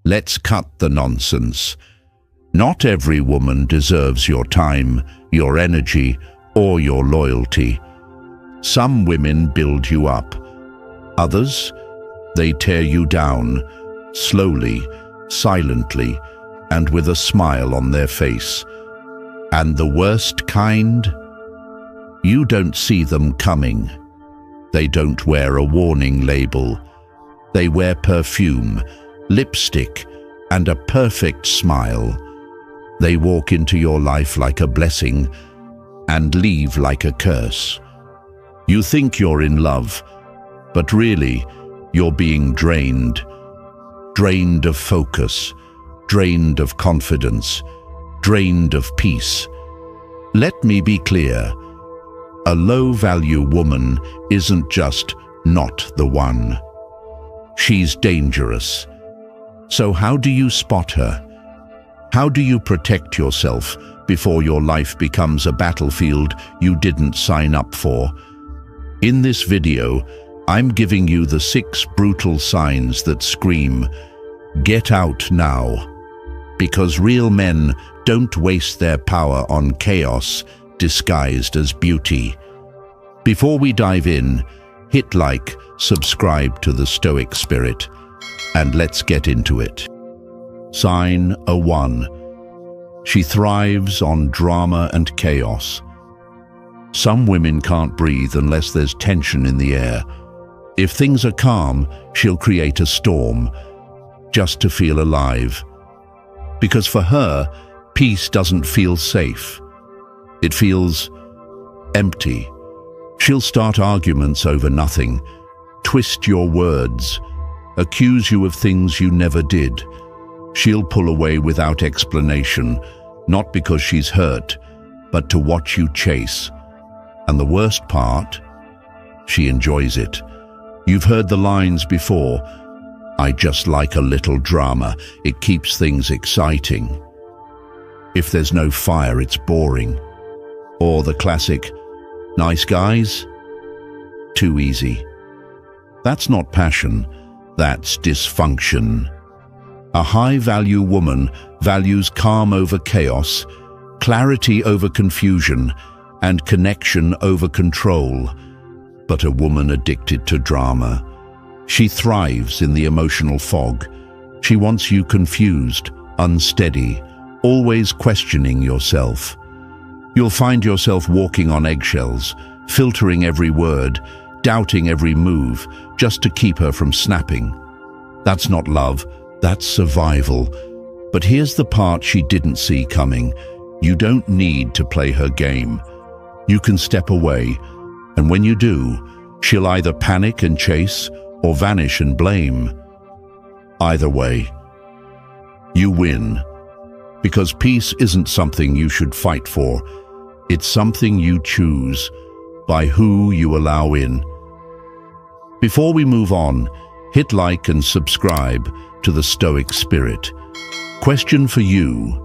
Let's cut the nonsense. Not every woman deserves your time, your energy, or your loyalty. Some women build you up. Others, they tear you down, slowly, silently, and with a smile on their face. And the worst kind? You don't see them coming. They don't wear a warning label. They wear perfume, lipstick, and a perfect smile. They walk into your life like a blessing and leave like a curse. You think you're in love, but really, you're being drained. Drained of focus, drained of confidence, drained of peace. Let me be clear. A low-value woman isn't just not the one. She's dangerous. So how do you spot her? How do you protect yourself before your life becomes a battlefield you didn't sign up for? In this video, I'm giving you the 6 brutal signs that scream, "Get out now." Because real men don't waste their power on chaos disguised as beauty. Before we dive in, hit like, subscribe to the Stoic Spirit, and let's get into it. Sign 1. She thrives on drama and chaos. Some women can't breathe unless there's tension in the air. If things are calm, she'll create a storm, just to feel alive. Because for her, peace doesn't feel safe. It feels empty. She'll start arguments over nothing, twist your words, accuse you of things you never did. She'll pull away without explanation, not because she's hurt, but to watch you chase. And the worst part, she enjoys it. You've heard the lines before. I just like a little drama. It keeps things exciting. If there's no fire, it's boring. Or the classic, nice guys? Too easy. That's not passion, that's dysfunction. A high-value woman values calm over chaos, clarity over confusion, and connection over control. But a woman addicted to drama, she thrives in the emotional fog. She wants you confused, unsteady, always questioning yourself. You'll find yourself walking on eggshells, filtering every word, doubting every move, just to keep her from snapping. That's not love, that's survival. But here's the part she didn't see coming. You don't need to play her game. You can step away, and when you do, she'll either panic and chase or vanish and blame. Either way, you win. Because peace isn't something you should fight for. It's something you choose by who you allow in. Before we move on, hit like and subscribe to the Stoic Spirit. Question for you.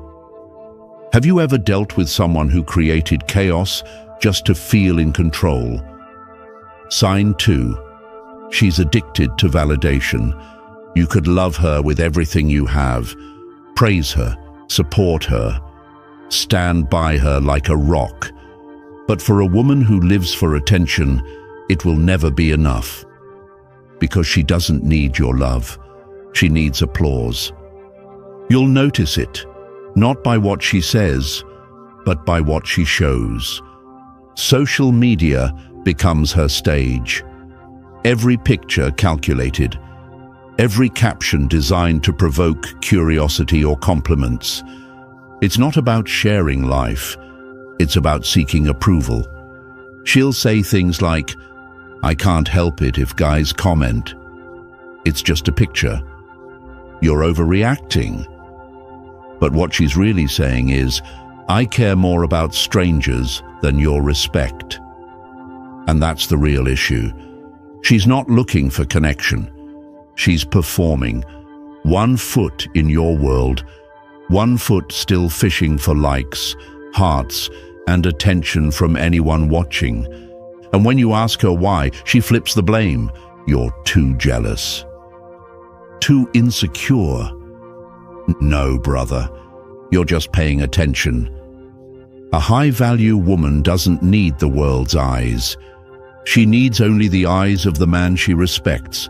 Have you ever dealt with someone who created chaos just to feel in control? Sign 2. She's addicted to validation. You could love her with everything you have. Praise her, support her, stand by her like a rock. But for a woman who lives for attention, it will never be enough. Because she doesn't need your love. She needs applause. You'll notice it, not by what she says, but by what she shows. Social media becomes her stage. Every picture calculated, every caption designed to provoke curiosity or compliments. It's not about sharing life, it's about seeking approval. She'll say things like, I can't help it if guys comment. It's just a picture. You're overreacting. But what she's really saying is, I care more about strangers than your respect. And that's the real issue. She's not looking for connection. She's performing. 1 foot in your world, 1 foot still fishing for likes, hearts, and attention from anyone watching. And when you ask her why, she flips the blame. You're too jealous, too insecure, No, brother. You're just paying attention. A high-value woman doesn't need the world's eyes. She needs only the eyes of the man she respects.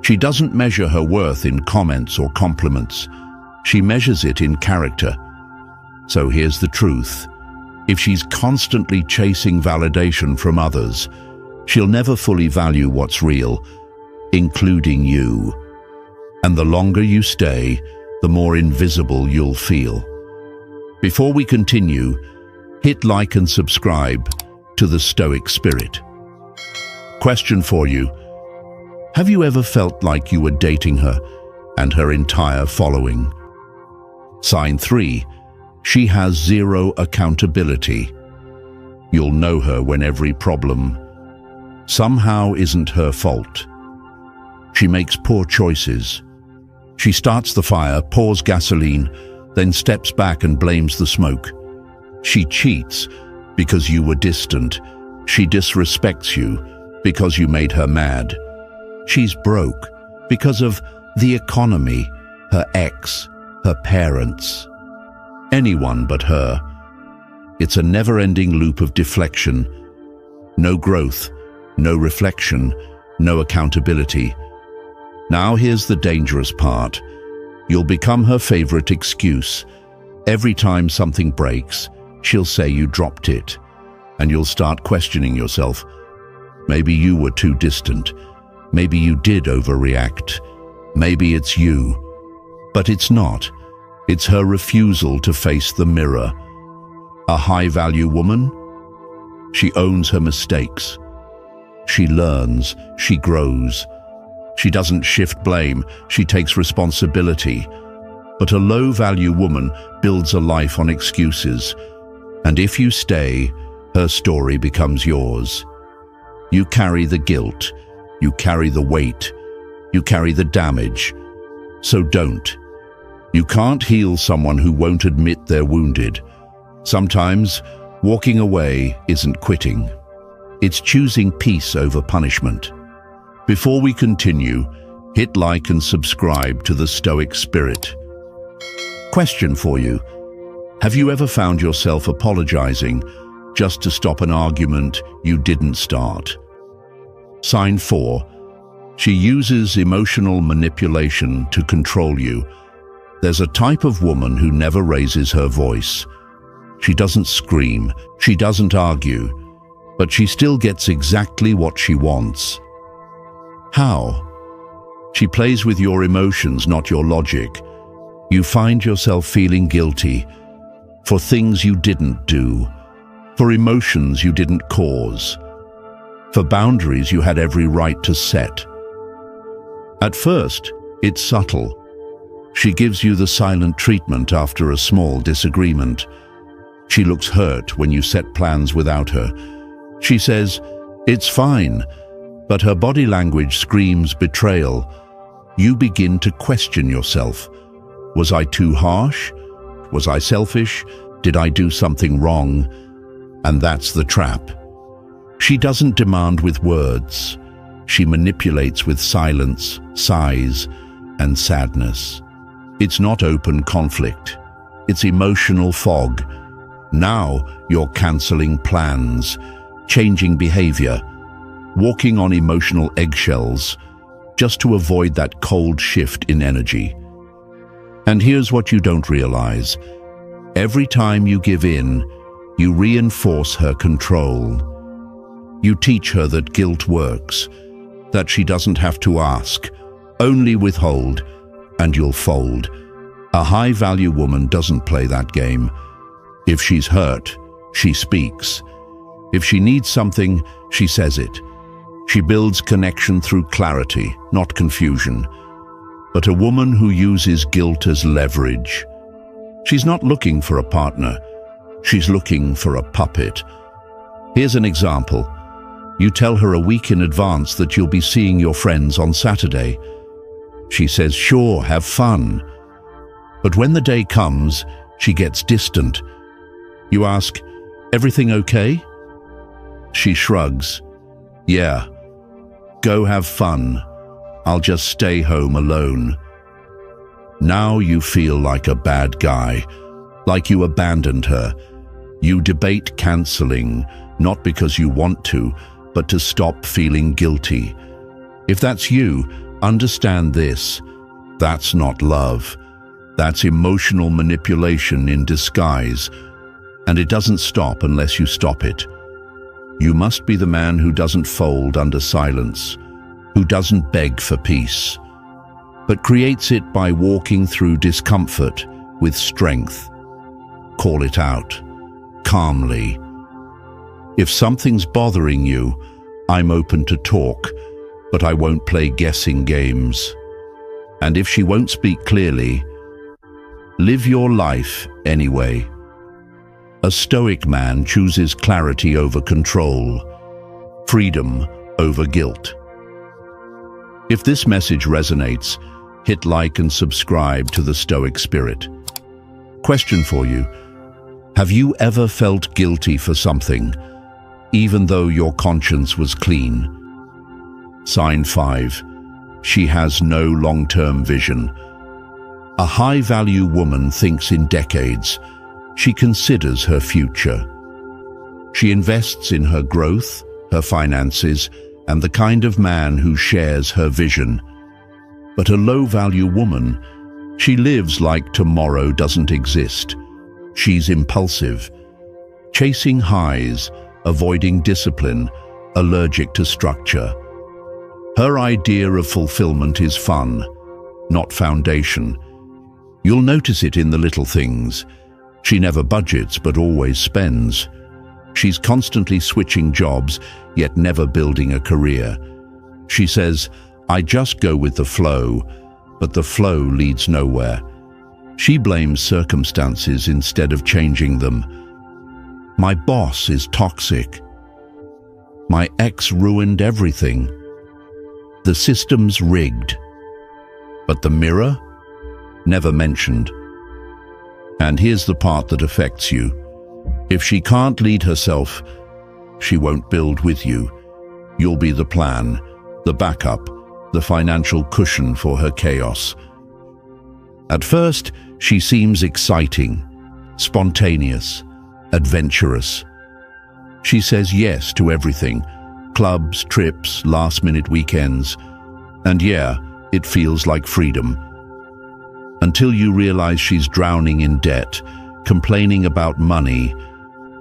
She doesn't measure her worth in comments or compliments. She measures it in character. So here's the truth. If she's constantly chasing validation from others, she'll never fully value what's real, including you. And the longer you stay, the more invisible you'll feel. Before we continue, hit like and subscribe to the Stoic Spirit. Question for you. Have you ever felt like you were dating her and her entire following? Sign 3. She has zero accountability. You'll know her when every problem somehow isn't her fault. She makes poor choices. She starts the fire, pours gasoline, then steps back and blames the smoke. She cheats because you were distant. She disrespects you because you made her mad. She's broke because of the economy, her ex, her parents. Anyone but her. It's a never-ending loop of deflection. No growth, no reflection, no accountability. Now here's the dangerous part. You'll become her favorite excuse. Every time something breaks, she'll say you dropped it. And you'll start questioning yourself. Maybe you were too distant. Maybe you did overreact. Maybe it's you. But it's not. It's her refusal to face the mirror. A high-value woman? She owns her mistakes. She learns. She grows. She doesn't shift blame. She takes responsibility. But a low-value woman builds a life on excuses. And if you stay, her story becomes yours. You carry the guilt. You carry the weight. You carry the damage. So don't. You can't heal someone who won't admit they're wounded. Sometimes, walking away isn't quitting. It's choosing peace over punishment. Before we continue, hit like and subscribe to the Stoic Spirit. Question for you. Have you ever found yourself apologizing just to stop an argument you didn't start? Sign 4. She uses emotional manipulation to control you. There's a type of woman who never raises her voice. She doesn't scream, she doesn't argue, but she still gets exactly what she wants. How? She plays with your emotions, not your logic. You find yourself feeling guilty for things you didn't do, for emotions you didn't cause, for boundaries you had every right to set. At first, it's subtle. She gives you the silent treatment after a small disagreement. She looks hurt when you set plans without her. She says, "It's fine," but her body language screams betrayal. You begin to question yourself. Was I too harsh? Was I selfish? Did I do something wrong? And that's the trap. She doesn't demand with words. She manipulates with silence, sighs, and sadness. It's not open conflict. It's emotional fog. Now you're canceling plans, changing behavior, walking on emotional eggshells, just to avoid that cold shift in energy. And here's what you don't realize. Every time you give in, you reinforce her control. You teach her that guilt works, that she doesn't have to ask, only withhold, and you'll fold. A high-value woman doesn't play that game. If she's hurt, she speaks. If she needs something, she says it. She builds connection through clarity, not confusion. But a woman who uses guilt as leverage. She's not looking for a partner. She's looking for a puppet. Here's an example. You tell her a week in advance that you'll be seeing your friends on Saturday. She says, "Sure, have fun." But when the day comes, she gets distant. You ask, "Everything okay?" She shrugs. "Yeah, go have fun. I'll just stay home alone." Now you feel like a bad guy, like you abandoned her. You debate canceling, not because you want to, but to stop feeling guilty. If that's you, understand this. That's not love. That's emotional manipulation in disguise, and it doesn't stop unless you stop it. You must be the man who doesn't fold under silence, who doesn't beg for peace, but creates it by walking through discomfort with strength. Call it out, calmly. If something's bothering you, I'm open to talk, but I won't play guessing games. And if she won't speak clearly, live your life anyway. A Stoic man chooses clarity over control, freedom over guilt. If this message resonates, hit like and subscribe to the Stoic Spirit. Question for you: have you ever felt guilty for something, even though your conscience was clean? Sign 5. She has no long-term vision. A high-value woman thinks in decades. She considers her future. She invests in her growth, her finances, and the kind of man who shares her vision. But a low-value woman, she lives like tomorrow doesn't exist. She's impulsive, chasing highs, avoiding discipline, allergic to structure. Her idea of fulfillment is fun, not foundation. You'll notice it in the little things. She never budgets but always spends. She's constantly switching jobs, yet never building a career. She says, "I just go with the flow," but the flow leads nowhere. She blames circumstances instead of changing them. "My boss is toxic. My ex ruined everything. The system's rigged." But the mirror? Never mentioned. And here's the part that affects you. If she can't lead herself, she won't build with you. You'll be the plan, the backup, the financial cushion for her chaos. At first, she seems exciting, spontaneous, adventurous. She says yes to everything: clubs, trips, last-minute weekends. And yeah, it feels like freedom. Until you realize she's drowning in debt, complaining about money,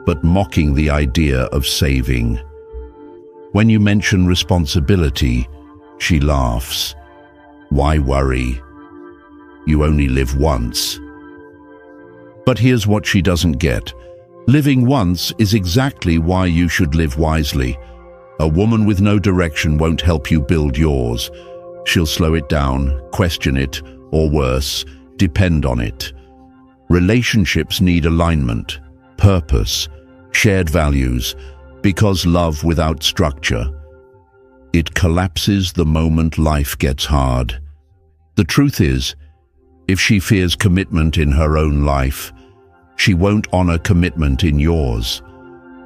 but mocking the idea of saving. When you mention responsibility, she laughs. Why worry? You only live once. But here's what she doesn't get. Living once is exactly why you should live wisely. A woman with no direction won't help you build yours. She'll slow it down, question it, or worse, depend on it. Relationships need alignment, purpose, shared values, because love without structure, it collapses the moment life gets hard. The truth is, if she fears commitment in her own life, she won't honor commitment in yours.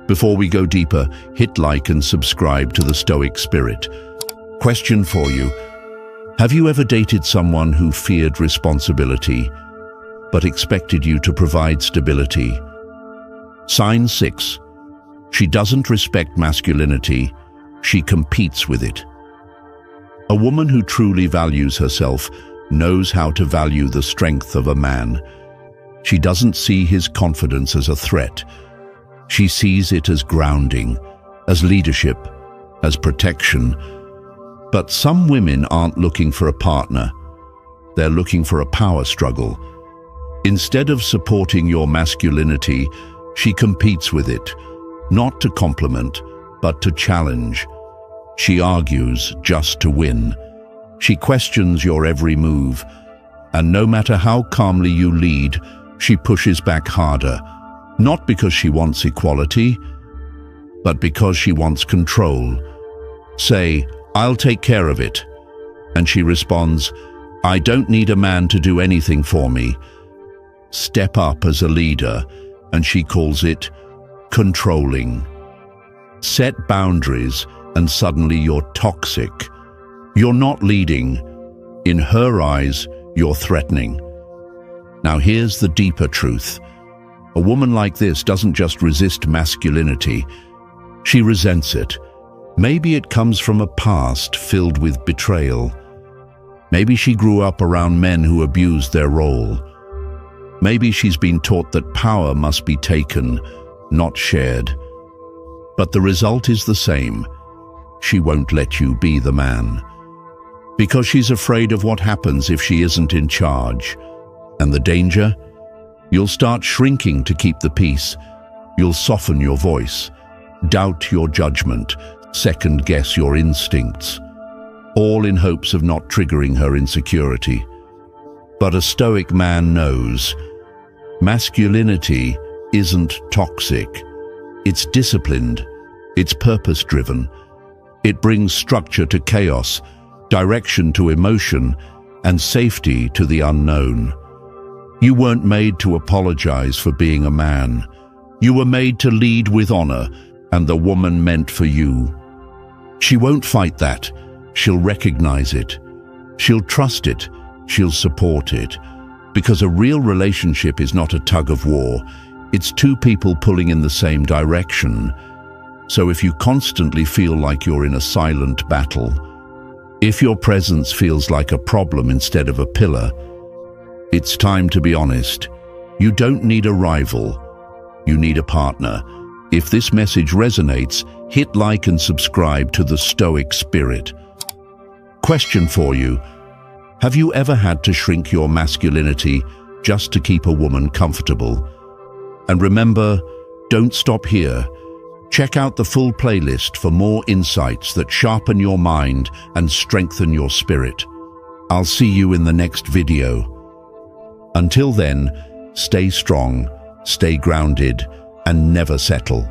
Before we go deeper, hit like and subscribe to the Stoic Spirit. Question for you: have you ever dated someone who feared responsibility, but expected you to provide stability? Sign 6. She doesn't respect masculinity, she competes with it. A woman who truly values herself knows how to value the strength of a man. She doesn't see his confidence as a threat. She sees it as grounding, as leadership, as protection. But some women aren't looking for a partner. They're looking for a power struggle. Instead of supporting your masculinity, she competes with it, not to compliment, but to challenge. She argues just to win. She questions your every move, and no matter how calmly you lead, she pushes back harder, not because she wants equality, but because she wants control. Say, "I'll take care of it," and she responds, "I don't need a man to do anything for me." Step up as a leader, and she calls it controlling. Set boundaries, and suddenly you're toxic. You're not leading. In her eyes, you're threatening. Now here's the deeper truth. A woman like this doesn't just resist masculinity, she resents it. Maybe it comes from a past filled with betrayal. Maybe she grew up around men who abused their role. Maybe she's been taught that power must be taken, not shared. But the result is the same. She won't let you be the man. Because she's afraid of what happens if she isn't in charge. And the danger? You'll start shrinking to keep the peace. You'll soften your voice, doubt your judgment, second-guess your instincts, all in hopes of not triggering her insecurity. But a Stoic man knows masculinity isn't toxic. It's disciplined. It's purpose-driven. It brings structure to chaos, direction to emotion, and safety to the unknown. You weren't made to apologize for being a man. You were made to lead with honor, and the woman meant for you. She won't fight that. She'll recognize it. She'll trust it. She'll support it. Because a real relationship is not a tug of war. It's two people pulling in the same direction. So if you constantly feel like you're in a silent battle, if your presence feels like a problem instead of a pillar, it's time to be honest. You don't need a rival. You need a partner. If this message resonates, hit like and subscribe to the Stoic Spirit. Question for you. Have you ever had to shrink your masculinity just to keep a woman comfortable? And remember, don't stop here. Check out the full playlist for more insights that sharpen your mind and strengthen your spirit. I'll see you in the next video. Until then, stay strong, stay grounded, and never settle.